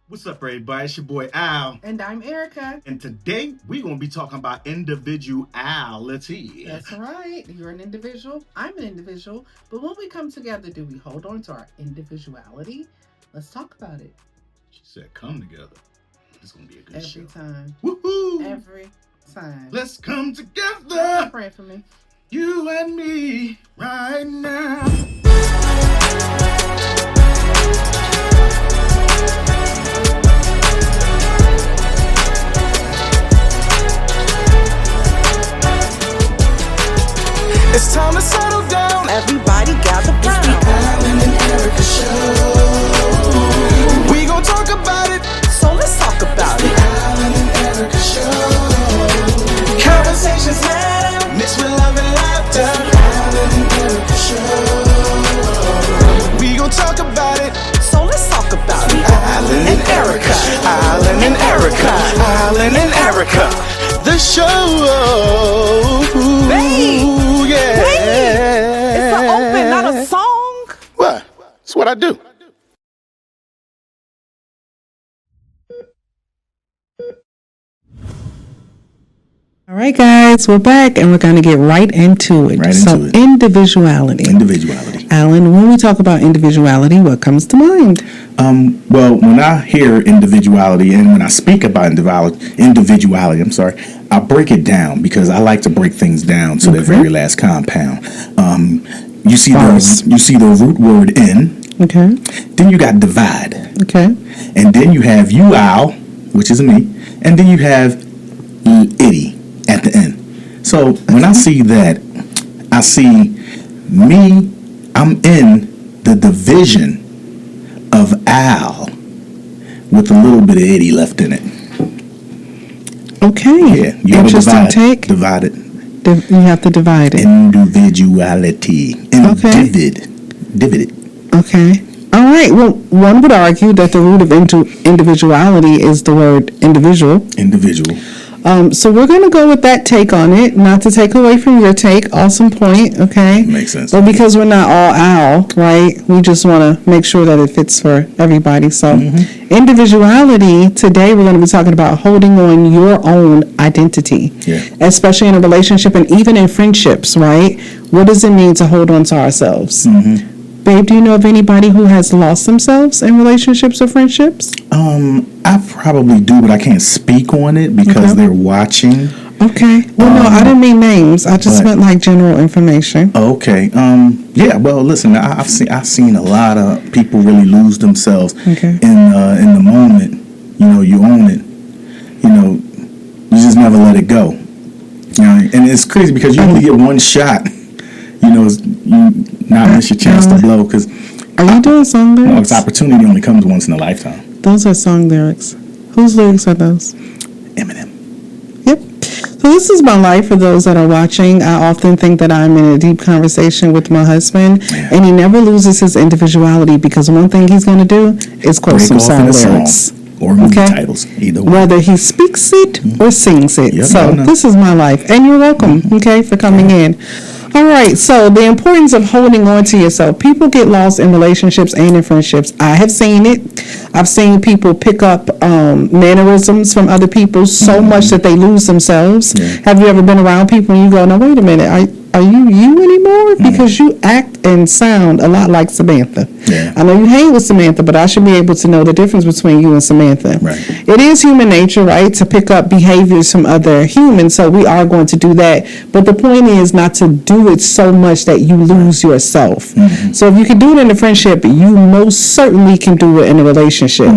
What's up, everybody? It's your boy Al. And I'm Erica. And today we're going to be talking about individuality. That's right. You're an individual. I'm an individual. But when we come together, do we hold on to our individuality? Let's talk about it. She said, come together. It's going to be a good show. Every time. Woohoo! Every time. Let's come together. Pray for me. You and me right now. It's time to settle down. Everybody gather round. It's the Alan and Erica show. We gon' talk about it, so let's talk about It's it. the Alan and Erica show. Conversations now, mixed with love and laughter. It's the Alan and Erica show. We gon' talk about it, so let's talk about it. Alan and Erica, Alan and Erica, Alan and Erica. The show. Babe. Yeah. It's an open, not a song. What? That's what I do. All right, guys, we're back and we're going to get right into it. Individuality. Individuality. Alan, when we talk about individuality, what comes to mind? Well, when I hear individuality and when I speak about individuality, I break it down because I like to break things down to the very last compound. You see the root word in. Okay. Then you got divide. Okay. And then you have you-al, which is me, and then you have itty at the end. So when I see that, I see me, I'm in the division of Al with a little bit of itty left in it. Okay. Yeah, you have Interesting to take. divide it. You have to divide it. Individuality. Divided. Okay. All right. Well, one would argue that the root of individuality is the word individual. Individual. So we're going to go with that take on it, not to take away from your take. Awesome point. Okay. Makes sense. But because we're not all Al, right? We just want to make sure that it fits for everybody. So individuality, today we're going to be talking about holding on your own identity. Yeah. Especially in a relationship and even in friendships, right? What does it mean to hold on to ourselves? Babe, do you know of anybody who has lost themselves in relationships or friendships? I probably do, but I can't speak on it because they're watching. Okay. Well, no, I didn't mean names. I just meant like general information. Okay. Yeah. Well, listen. I've seen a lot of people really lose themselves Okay. in the moment. You know, you own it. You know, you just never let it go. You know, and it's crazy because you only get one shot. You know, you not miss your chance to blow because Are you doing song lyrics? opportunity only comes once in a lifetime. Those are song lyrics. Whose lyrics are those? Eminem. Yep. So this is my life for those that are watching. I often think that I'm in a deep conversation with my husband, and he never loses his individuality because one thing he's going to do is quote some song lyrics. Or movie titles, either way. Whether he speaks it or sings it. Yep, So this is my life. And you're welcome, okay, for coming in. All right, so the importance of holding on to yourself. People get lost in relationships and in friendships. I have seen it. I've seen people pick up mannerisms from other people so much that they lose themselves. Yeah. Have you ever been around people and you go, no, wait a minute, are you anymore? Because you act and sound a lot like Samantha. Yeah. I know you hang with Samantha, but I should be able to know the difference between you and Samantha. Right. It is human nature, right, to pick up behaviors from other humans, so we are going to do that. But the point is not to do it so much that you lose yourself. So if you can do it in a friendship, you most certainly can do it in a relationship.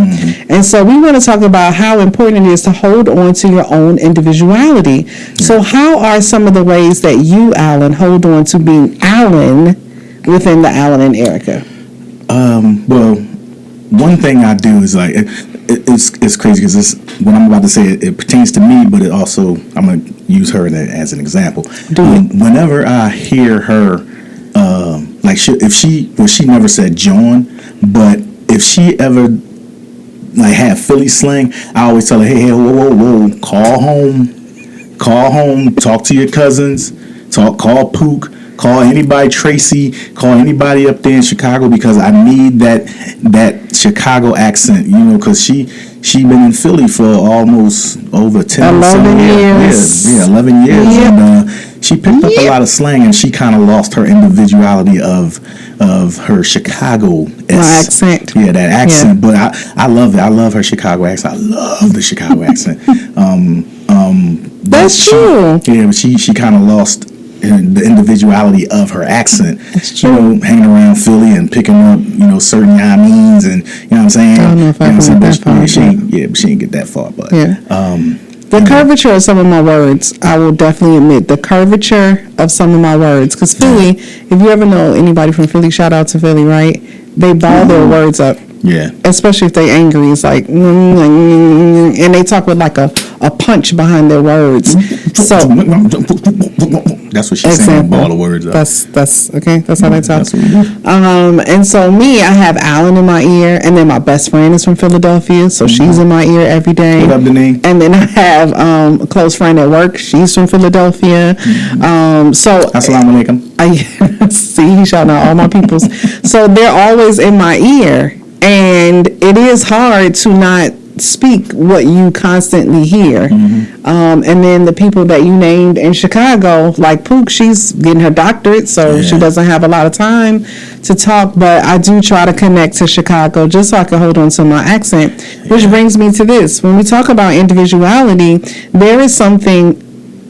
And so we want to talk about how important it is to hold on to your own individuality. So how are some of the ways that you, Alan, hold on to being Alan within the Alan and Erica? Well, one thing I do is like it's crazy because what I'm about to say it pertains to me, but it also I'm gonna use her as an example. Whenever I hear her, like she never said John, but if she ever like had Philly slang, I always tell her, hey, whoa, call home, talk to your cousins, call Pook, Call anybody, Tracy. Call anybody up there in Chicago because I need that Chicago accent. You know, because she been in Philly for almost over 11 years. Yeah, 11 years. Yep. And she picked up a lot of slang, and she kind of lost her individuality of her Chicago accent. Yeah, that accent. Yeah. But I love it. I love her Chicago accent. I love the Chicago accent. That's true. Yeah, but she kind of lost the individuality of her accent. That's true. You know, hanging around Philly and picking up, certain means, and you know what I'm saying. I don't know if I went that far. But she ain't get that far. But yeah. The curvature of some of my words, I will definitely admit the curvature of some of my words. Because Philly, if you ever know anybody from Philly, shout out to Philly, right? They ball their words up. Yeah. Especially if they angry. It's like, and they talk with like a punch behind their words. So that's what she's saying. Ball the words up. That's okay. That's how they talk. That's what we do. And so me, I have Alan in my ear, and then my best friend is from Philadelphia, so she's in my ear every day. What up, Denise? And then I have a close friend at work. She's from Philadelphia. So Assalamu alaikum. I see, he shouting out all my peoples. So they're always in my ear, and it is hard to not speak what you constantly hear. And then the people that you named in Chicago, like Pook, she's getting her doctorate, so she doesn't have a lot of time to talk, but I do try to connect to Chicago just so I can hold on to my accent, which brings me to this. When we talk about individuality, there is something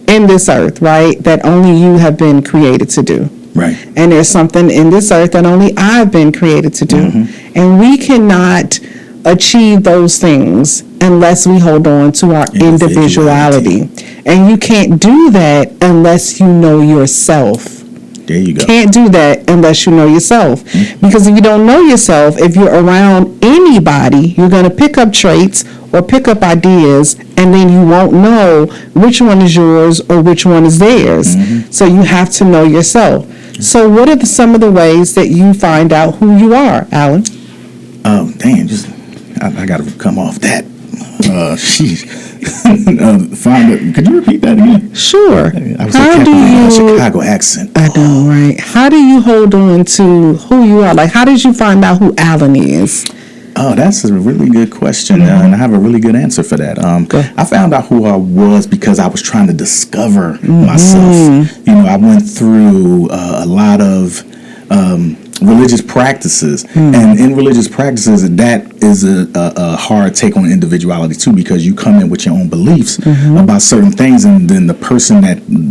in this earth, right, that only you have been created to do. Right. And there's something in this earth that only I've been created to do. And we cannot achieve those things unless we hold on to our individuality. And you can't do that unless you know yourself. There you go. Can't do that unless you know yourself. Because if you don't know yourself, if you're around anybody, you're going to pick up traits or pick up ideas, and then you won't know which one is yours or which one is theirs. So you have to know yourself. So what are some of the ways that you find out who you are, Alan? Damn, I got to come off that. Could you repeat that again? Sure. I was so catching my Chicago accent. I know, right? How do you hold on to who you are? Like, how did you find out who Alan is? Oh, that's a really good question, and I have a really good answer for that. I found out who I was because I was trying to discover myself. I went through a lot of religious practices, and in religious practices, that is a hard take on individuality too, because you come in with your own beliefs about certain things, and then the person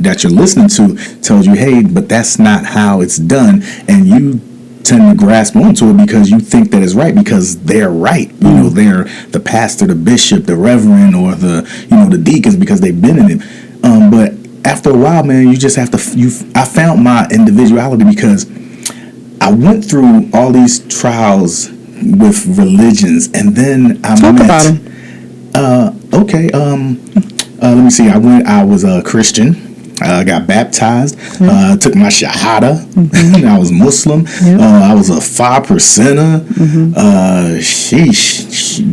that you're listening to tells you, hey, but that's not how it's done, and you tend to grasp onto it because you think that it's right because they're right. They're the pastor, the bishop, the reverend, or the deacons because they've been in it. But after a while, man, you just have to. I found my individuality because I went through all these trials with religions, and then I Talk met. About them. Okay. Let me see. I was a Christian. I got baptized, took my shahada. I was Muslim. I was a 5%er.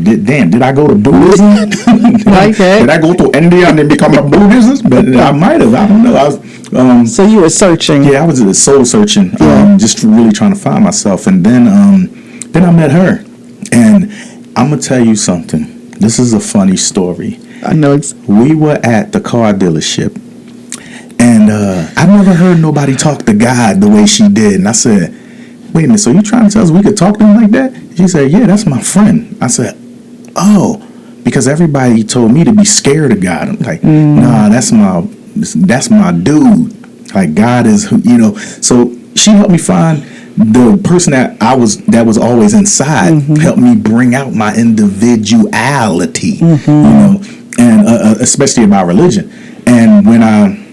Did I go to Buddhism? Did I go to India and then become a Buddhist? But I might have. I don't know. So you were searching. Yeah, I was soul searching, just really trying to find myself. And then I met her. And I'm going to tell you something. This is a funny story. I know. We were at the car dealership. And I never heard nobody talk to God the way she did. And I said, wait a minute, so you trying to tell us we could talk to him like that? She said, yeah, that's my friend. I said, oh, because everybody told me to be scared of God. I'm like, nah, that's my dude. Like, God is, So she helped me find the person that was always inside, helped me bring out my individuality, and especially about religion. And when I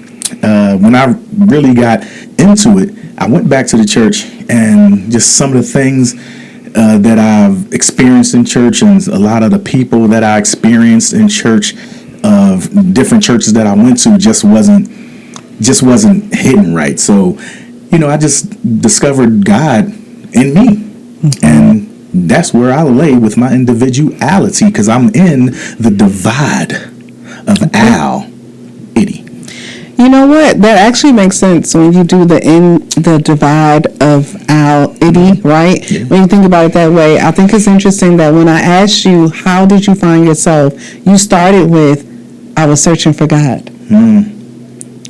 really got into it, I went back to the church, and just some of the things that I've experienced in church, and a lot of the people that I experienced in church, of different churches that I went to, just wasn't hitting right. So, I just discovered God in me, and that's where I lay with my individuality, because I'm in the divide of Al, Itty. You know what? That actually makes sense when you do the divide of ality, right? Yeah. When you think about it that way, I think it's interesting that when I asked you, how did you find yourself? You started with, I was searching for God.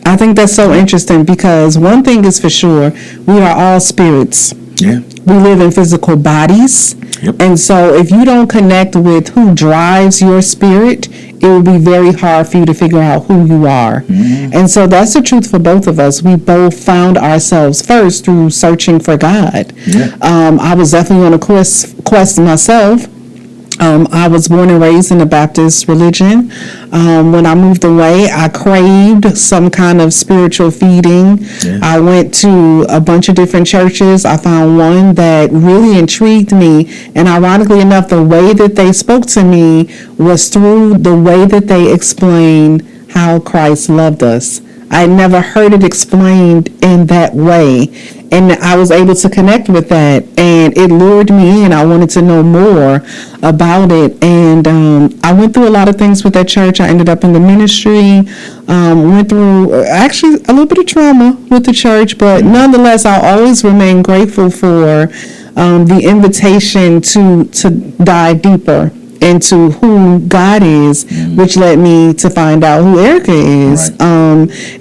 I think that's so interesting because one thing is for sure, we are all spirits. Yeah. We live in physical bodies. Yep. And so if you don't connect with who drives your spirit, it will be very hard for you to figure out who you are. And so that's the truth for both of us. We both found ourselves first through searching for God. Yeah. I was definitely on a quest myself. I was born and raised in the Baptist religion. When I moved away, I craved some kind of spiritual feeding. Yeah. I went to a bunch of different churches. I found one that really intrigued me. And ironically enough, the way that they spoke to me was through the way that they explained how Christ loved us. I never heard it explained in that way. And I was able to connect with that, and it lured me in. I wanted to know more about it, and I went through a lot of things with that church. I ended up in the ministry, went through actually a little bit of trauma with the church, but nonetheless, I always remain grateful for the invitation to dive deeper into who God is, which led me to find out who Erica is. Right.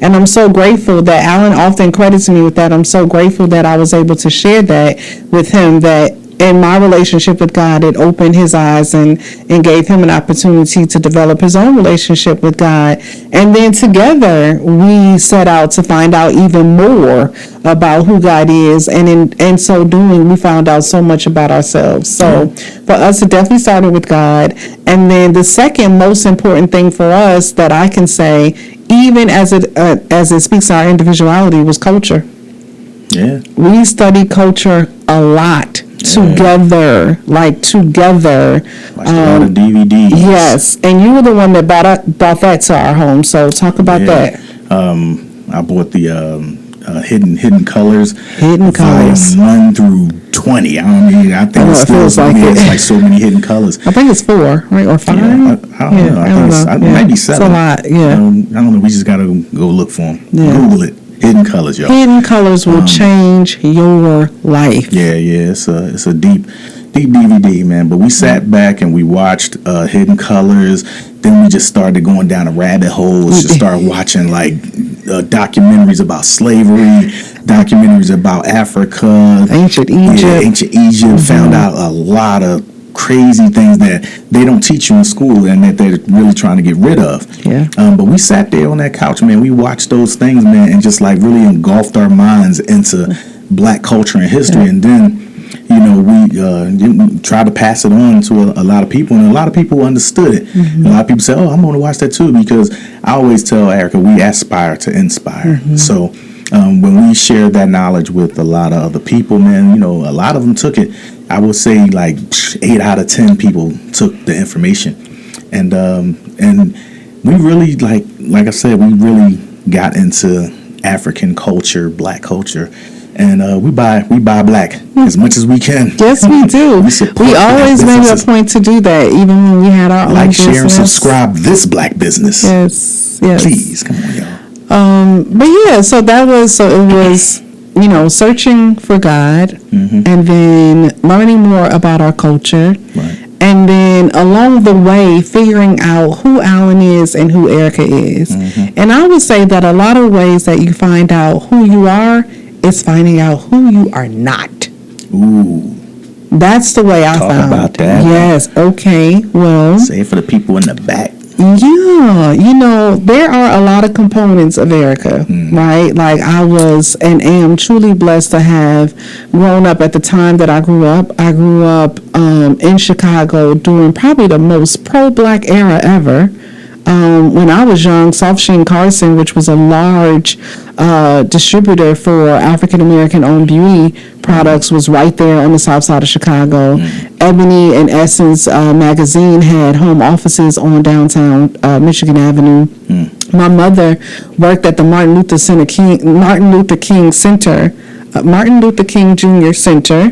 And I'm so grateful that Alan often credits me with that. I'm so grateful that I was able to share that with him, that in my relationship with God, it opened his eyes and gave him an opportunity to develop his own relationship with God. And then together, we set out to find out even more about who God is. And in so doing, we found out so much about ourselves. So for us, it definitely started with God. And then the second most important thing for us that I can say, even as it speaks to our individuality, was culture. Yeah. We study culture a lot together. Watched a lot of DVDs. Yes, and you were the one that brought that to our home. So talk about that. I bought the Hidden Colors. Hidden Colors. Volume 1 through 20. I think it feels like it. It's like so many hidden colors. I think it's 4, right, or 5. Yeah, I don't know. I think it's maybe 7. It's a lot. Yeah. I don't know. We just gotta go look for them. Yeah. Google it. Hidden Colors, y'all. Hidden Colors will change your life. Yeah. It's a deep DVD, man. But we sat back and we watched Hidden Colors. Then we just started going down a rabbit hole. Just started watching like documentaries about slavery, documentaries about Africa, Ancient Egypt. Found out a lot of crazy things that they don't teach you in school and that they're really trying to get rid of. Yeah. But we sat there on that couch, man. We watched those things, man, and just like really engulfed our minds into Black culture and history. And then, we tried to pass it on to a lot of people, and a lot of people understood it. A lot of people say, "Oh, I'm going to watch that too," because I always tell Erica, we aspire to inspire. So when we shared that knowledge with a lot of other people, man, a lot of them took it. I would say like 8 out of 10 people took the information, and we really like I said, we really got into African culture, Black culture, and we buy Black as much as we can. Yes, we do. We always made a point to do that, even when we had our own business. Share, and subscribe this Black business. Yes. Please, come on, y'all. But yeah, so it was. Searching for God, and then learning more about our culture, and then along the way figuring out who Alan is and who Erica is. And I would say that a lot of ways that you find out who you are is finding out who you are not. Ooh. That's the way I Talk found. about that. Yes. Okay. Well. Say it for the people in the back. Yeah, there are a lot of components of Erica, right? Like I was and am truly blessed to have grown up at the time that I grew up. I grew up in Chicago during probably the most pro-Black era ever. When I was young, Soft Sheen Carson, which was a large distributor for African-American owned beauty products, was right there on the south side of Chicago. Ebony and Essence magazine had home offices on downtown Michigan Avenue. My mother worked at the Martin Luther King Jr. Center,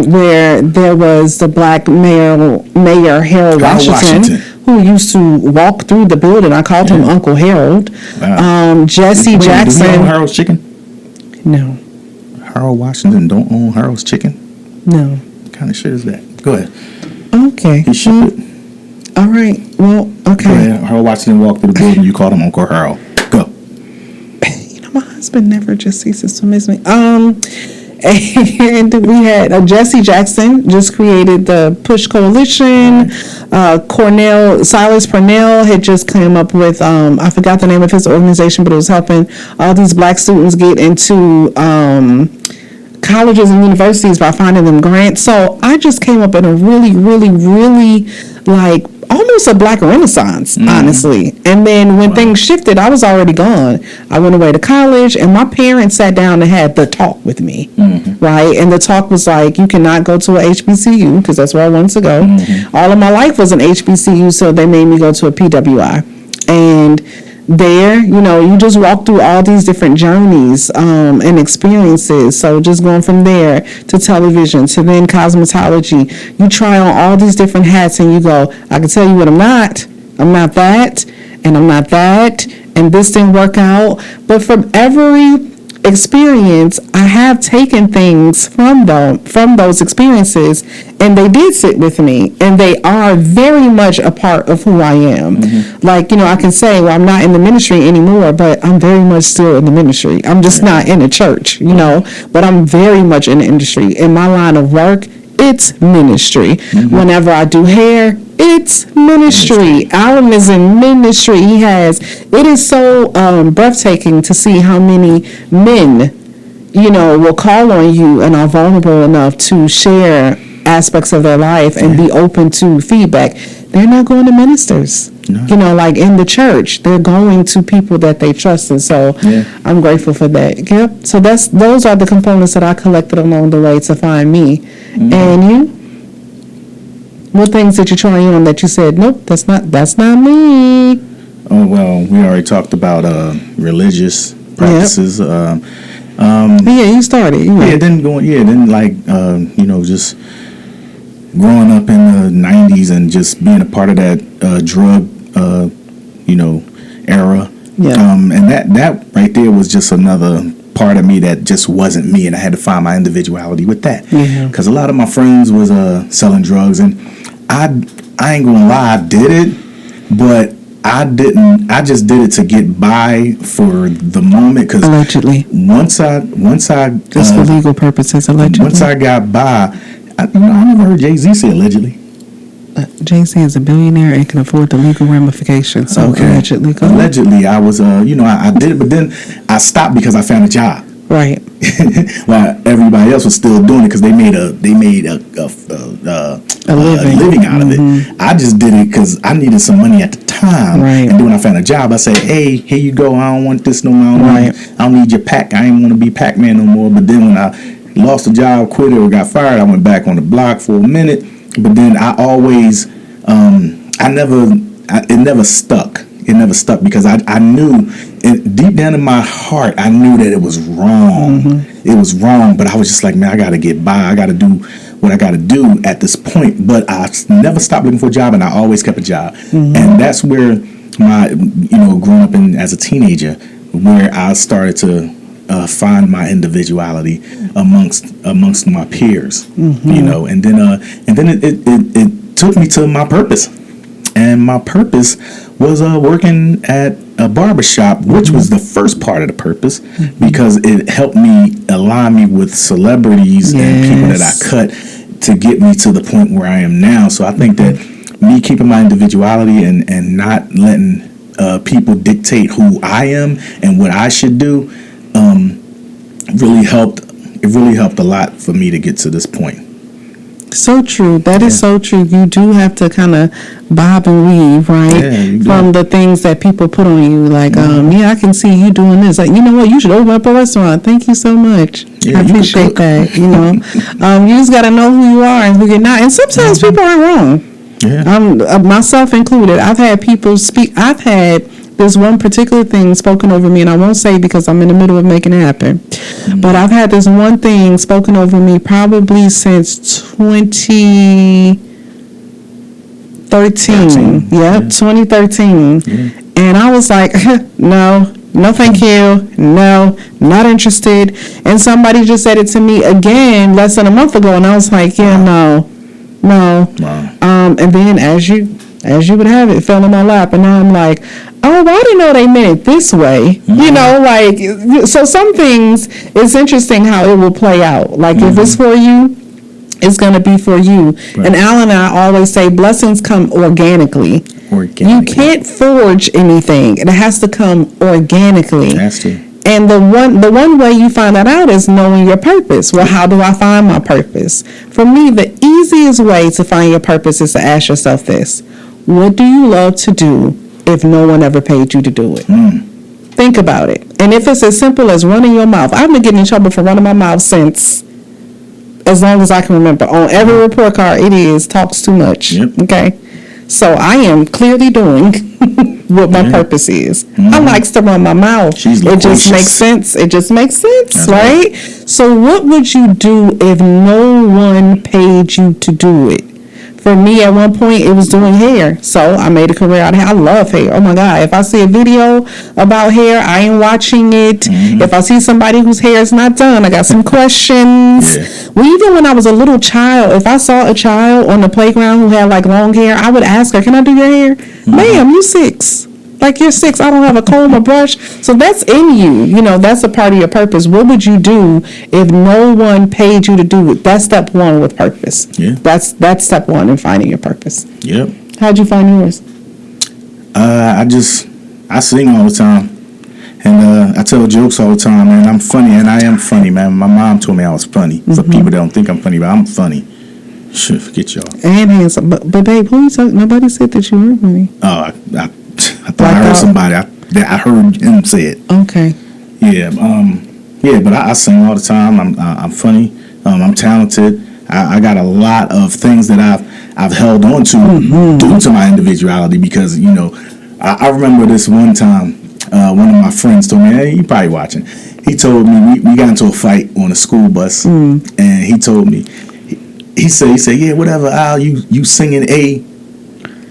where there was the Black Mayor Harold Washington, who used to walk through the building. I called him Uncle Harold. Wow. Jesse Wait, Jackson. Do we own Harold's Chicken? No, Harold Washington don't own Harold's Chicken? no. What kind of shit is that? Go ahead. Okay. He should. All right. Well, Go okay. ahead. Harold Washington walked through the building. You called him Uncle Harold. Go. My husband never just ceases to miss me. And we had Jesse Jackson just created the Push Coalition. Silas Purnell had just come up with, I forgot the name of his organization, but it was helping all these black students get into colleges and universities by finding them grants. So I just came up in a really, really, really like almost a black renaissance, honestly. And then when things shifted, I was already gone. I went away to college, and my parents sat down and had the talk with me, right? And the talk was like, you cannot go to a HBCU, because that's where I wanted to go. All of my life was an HBCU, so they made me go to a PWI. And there, you just walk through all these different journeys and experiences. So just going from there to television to then cosmetology, you try on all these different hats and you go, I can tell you what I'm not. I'm not that, and I'm not that, and this didn't work out. But from every experience, I have taken things from those experiences, and they did sit with me, and they are very much a part of who I am. Like, I can say, well, I'm not in the ministry anymore, but I'm very much still in the ministry. I'm just not in a church, but I'm very much in the industry. In my line of work, it's ministry. Whenever I do hair, it's ministry. Alan is in ministry. It is so breathtaking to see how many men, will call on you and are vulnerable enough to share aspects of their life and be open to feedback. They're not going to ministers. No. Like in the church, they're going to people that they trust, and so I'm grateful for that. Yep. So those are the components that I collected along the way to find me. And you? What things did you try on that you said, nope, that's not me? Oh, well, we already talked about religious practices. Yeah, you started. Just growing up in the 90s and just being a part of that drug, era. Yeah. And that right there was just another part of me that just wasn't me, and I had to find my individuality with that. Because a lot of my friends was selling drugs, and I ain't gonna lie, I did it, but I just did it to get by for the moment. Cause allegedly. Once I just for legal purposes, allegedly. Once I got by, I never heard Jay-Z say allegedly. Jay-Z is a billionaire and can afford the legal ramifications. So allegedly. Allegedly, I was I did it, but then I stopped because I found a job. Right. While everybody else was still doing it because they made a living out of it. I just did it because I needed some money at the time. Right. And then when I found a job, I said, "Hey, here you go. I don't want this no more. I don't need your pack. I ain't want to be Pac-Man no more." But then when I lost the job, quit it, or got fired, I went back on the block for a minute. But then I always, it never stuck. It never stuck because I knew, deep down in my heart, I knew that it was wrong. It was wrong, but I was just like, man, I got to get by. I got to do what I got to do at this point. But I never stopped looking for a job, and I always kept a job. And that's where my, growing up as a teenager, where I started to find my individuality amongst my peers, and then it took me to my purpose. And my purpose was working at a barbershop, which was the first part of the purpose, because it helped me align me with celebrities and people that I cut to get me to the point where I am now. So I think that me keeping my individuality and not letting people dictate who I am and what I should do really helped. It really helped a lot for me to get to this point. So true. That is so true. You do have to kind of bob and weave, right? From the things that people put on you. Like, I can see you doing this. Like, you know what? You should open up a restaurant. Thank you so much. I appreciate that. You just got to know who you are and who you're not. And sometimes people are wrong. Yeah. Myself included. I've had people speak. I've had this one particular thing spoken over me, and I won't say because I'm in the middle of making it happen. But I've had this one thing spoken over me probably since 13. Yep, 2013. And I was like, no, thank you. No, not interested. And somebody just said it to me again less than a month ago, and I was like, yeah, no. Wow. And then as you would have it, fell in my lap, and now I'm like, oh, I didn't know they meant it this way. You know, like, so some things, it's interesting how it will play out. Like, if it's for you, it's going to be for you. Right. And Al and I always say blessings come organically. You can't forge anything. It has to come organically. It has to. And the one way you find that out is knowing your purpose. Well, how do I find my purpose? For me, the easiest way to find your purpose is to ask yourself this. What do you love to do if no one ever paid you to do it? Think about it. And if it's as simple as running your mouth. I've been getting in trouble for running my mouth since as long as I can remember. On every report card, it is talks too much. Yep. Okay? So I am clearly doing what my purpose is. I like to run my mouth. It just makes sense. It just makes sense, right? So what would you do if no one paid you to do it? For me, at one point, it was doing hair. So I made a career out of hair. I love hair. Oh, my God. If I see a video about hair, I ain't watching it. If I see somebody whose hair is not done, I got some questions. Well, even when I was a little child, if I saw a child on the playground who had, like, long hair, I would ask her, can I do your hair? Ma'am, you 6. Like, you're 6. I don't have a comb or brush. So that's in you. You know, that's a part of your purpose. What would you do if no one paid you to do it? That's step one with purpose. Yeah. That's step one in finding your purpose. Yep. How'd you find yours? I sing all the time. And I tell jokes all the time, man. I'm funny, and I am funny, man. My mom told me I was funny. For people that don't think I'm funny, but I'm funny. Shit, forget y'all. And handsome. But babe, who you talking? Nobody said that you weren't funny. Oh, I thought I heard somebody. I heard him say it. Okay. Yeah, but I sing all the time. I'm funny. I'm talented. I got a lot of things that I've held on to due to my individuality because I remember this one time. One of my friends told me, hey, you probably watching. He told me we got into a fight on a school bus, and he told me he said yeah, whatever, Al, you singing a.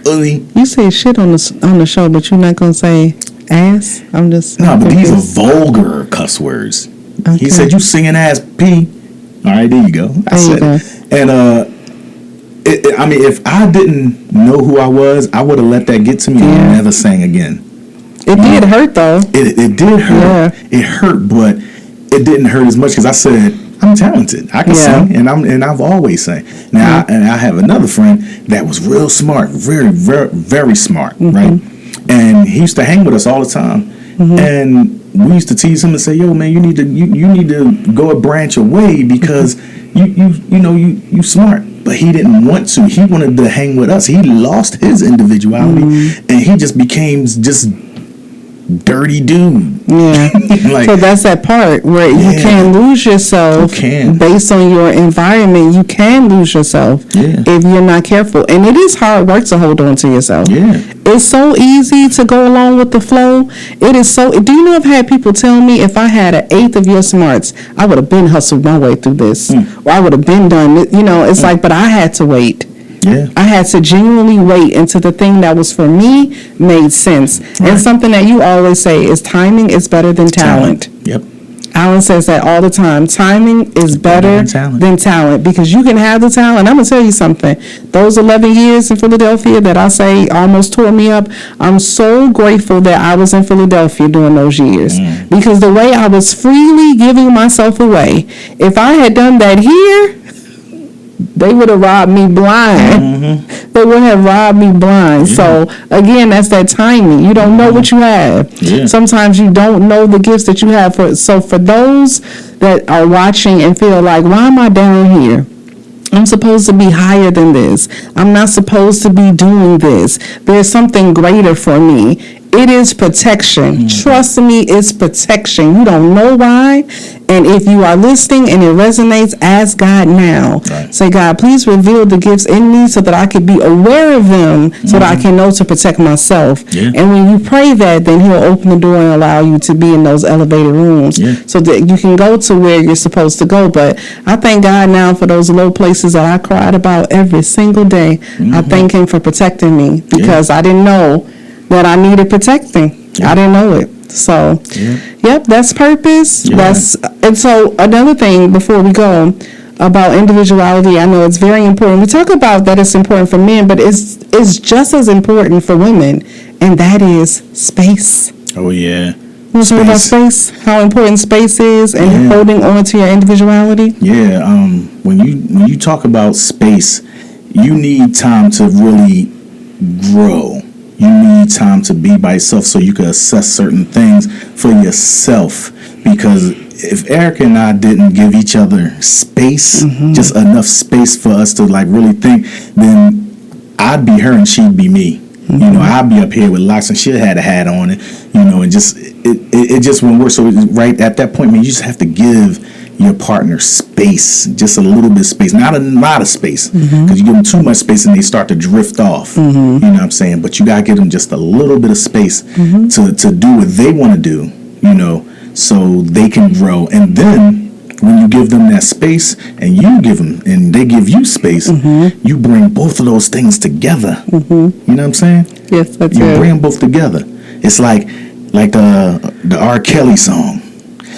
You say shit on the show, but you're not gonna say ass. I'm just but these are vulgar cuss words. Okay. He said you singing ass P. All right, there you go. I said it. And I mean, if I didn't know who I was, I would have let that get to me and never sang again. It did hurt though. It did hurt. Yeah. It hurt, but it didn't hurt as much because I said I'm talented. I can sing, and I've always sang. Now, I have another friend that was real smart, very, very, very smart, right? And he used to hang with us all the time, and we used to tease him and say, "Yo, man, you need to go a branch away because you smart." But he didn't want to. He wanted to hang with us. He lost his individuality, and he just became dirty dude. Yeah. So that's that part where you can lose yourself based on your environment. You can lose yourself if you're not careful. And it is hard work to hold on to yourself. Yeah. It's so easy to go along with the flow. It is so. Do you know I've had people tell me if I had 1/8 of your smarts, I would have been hustled my way through this. Or I would have been done. It's like, but I had to wait. Yeah. I had to genuinely wait until the thing that was for me made sense. Right. And something that you always say is timing is better than talent. Yep. Alan says that all the time. Timing is better than talent because you can have the talent. I'm going to tell you something. Those 11 years in Philadelphia that I say almost tore me up, I'm so grateful that I was in Philadelphia during those years because the way I was freely giving myself away, if I had done that here, they would have robbed me blind. They would have robbed me blind. Yeah. So, again, that's that timing. You don't know what you have. Yeah. Sometimes you don't know the gifts that you have. So, for those that are watching and feel like, why am I down here? I'm supposed to be higher than this. I'm not supposed to be doing this. There's something greater for me. It is protection. Trust me, it's protection. You don't know why. And if you are listening and it resonates, ask God now. Right. Say, God, please reveal the gifts in me so that I can be aware of them, so that I can know to protect myself. Yeah. And when you pray that, then He'll open the door and allow you to be in those elevated rooms, so that you can go to where you're supposed to go. But I thank God now for those low places that I cried about every single day. I thank Him for protecting me, because I didn't know that I needed protecting. I didn't know it. So, yep, that's purpose. And so another thing before we go about individuality, I know it's very important. We talk about that it's important for men, but it's just as important for women, and that is space. Oh, yeah. You want to talk about space? How important space is, and holding on to your individuality? Yeah. When you talk about space, you need time to really grow. You need time to be by yourself so you can assess certain things for yourself. Because if Erica and I didn't give each other space, just enough space for us to like really think, then I'd be her and she'd be me. You know, I'd be up here with locks and she'd had a hat on it, you know, and just it just wouldn't work. So right at that point, man, you just have to give your partner space, just a little bit of space, not a lot of space, because you give them too much space and they start to drift off. You know what I'm saying? But you gotta give them just a little bit of space to do what they want to do, you know, so they can grow. And then when you give them that space and you give them and they give you space, you bring both of those things together. You know what I'm saying? Yes, that's You it. bring them both together. It's like the R. Kelly song.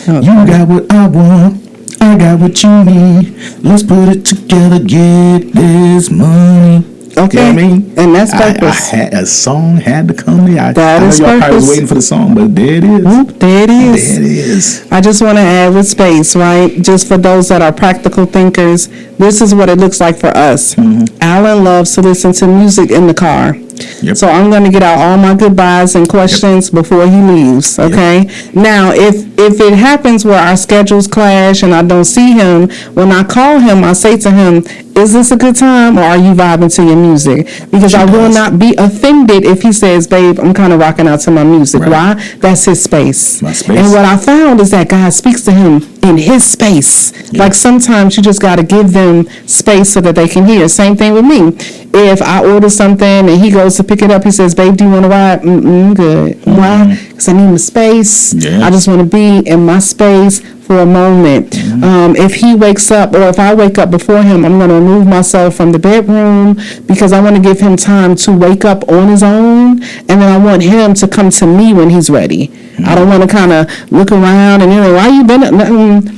You got what I want, I got what you need. Let's put it together, get this money. Okay, You know what I mean? and that's purpose. A song had to come there. That I is know y'all probably was purpose. waiting for the song, but there it is. There it is. There it is. I just want to add with space, right? Just for those that are practical thinkers, this is what it looks like for us. Alan loves to listen to music in the car. Yep. So I'm going to get out all my goodbyes and questions before he leaves, okay? Now, if it happens where our schedules clash and I don't see him, when I call him, I say to him, is this a good time or are you vibing to your music? Because I will not be offended if he says, babe, I'm kind of rocking out to my music. Right. Why? That's his space. My space. And what I found is that God speaks to him in his space. Like sometimes you just got to give them space so that they can hear. Same thing with me. If I order something and he goes to pick it up, he says, babe, do you want to ride? Good. Why? Because I need my space. I just want to be in my space for a moment. If he wakes up or if I wake up before him, I'm going to remove myself from the bedroom because I want to give him time to wake up on his own, and then I want him to come to me when he's ready. I don't want to kind of look around and you're like, why you been up?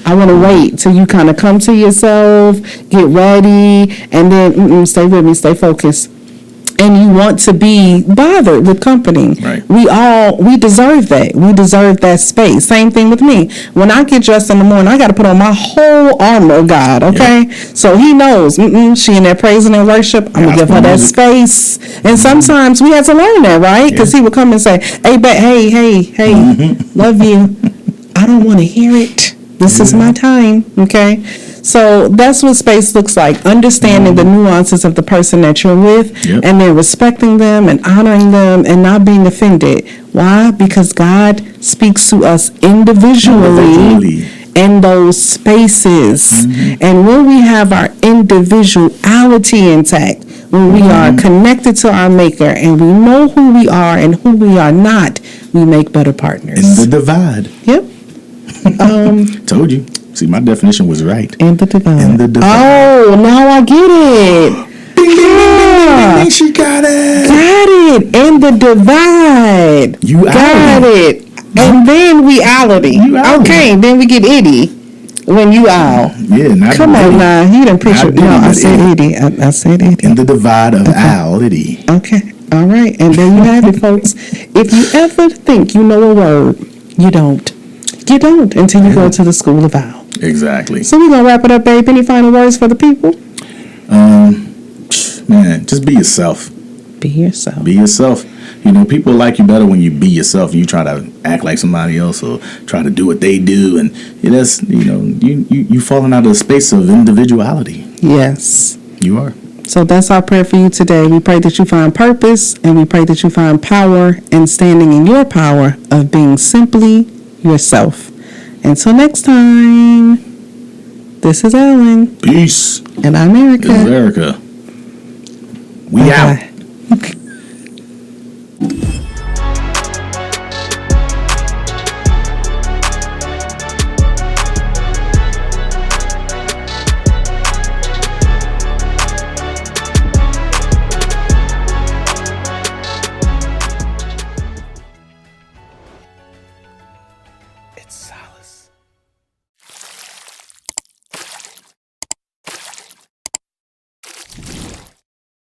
I want to wait till you kind of come to yourself, get ready, and then stay with me, stay focused. And you want to be bothered with company. Right. We deserve that. We deserve that space. Same thing with me. When I get dressed in the morning, I got to put on my whole armor of God, okay? So he knows, she in there praising and worship, I'm going to give her that space. And sometimes we had to learn that, right? Because he would come and say, hey, love you. I don't want to hear it. This is my time, okay? So that's what space looks like, understanding the nuances of the person that you're with, and then respecting them and honoring them and not being offended. Why? Because God speaks to us individually in those spaces. And when we have our individuality intact, when we are connected to our maker and we know who we are and who we are not, we make better partners. In the divide. Yep. Told you. See, my definition was right. In the divide. In the divide. Oh, now I get it. Ding, she got it. Got it. In the divide. You got it. And then reality. Okay, then we get itty when you owl. Yeah, not Come on now. You didn't preach it. No, I said itty. I said itty. In the divide of owlity. Okay. All right. And there you have it, folks. If you ever think you know a word, you don't. You don't until you go to the school of owl. Exactly. So we're going to wrap it up, babe. Any final words for the people? Man, just be yourself. Be yourself. Be yourself. You know, people like you better when you be yourself. You try to act like somebody else or try to do what they do, and that's, you know, you falling out of the space of individuality. Yes. You are. So that's our prayer for you today. We pray that you find purpose, and we pray that you find power and standing in your power of being simply yourself. Until next time, this is Ellen. Peace. And I'm Erica. This is Erica. We Bye-bye. out.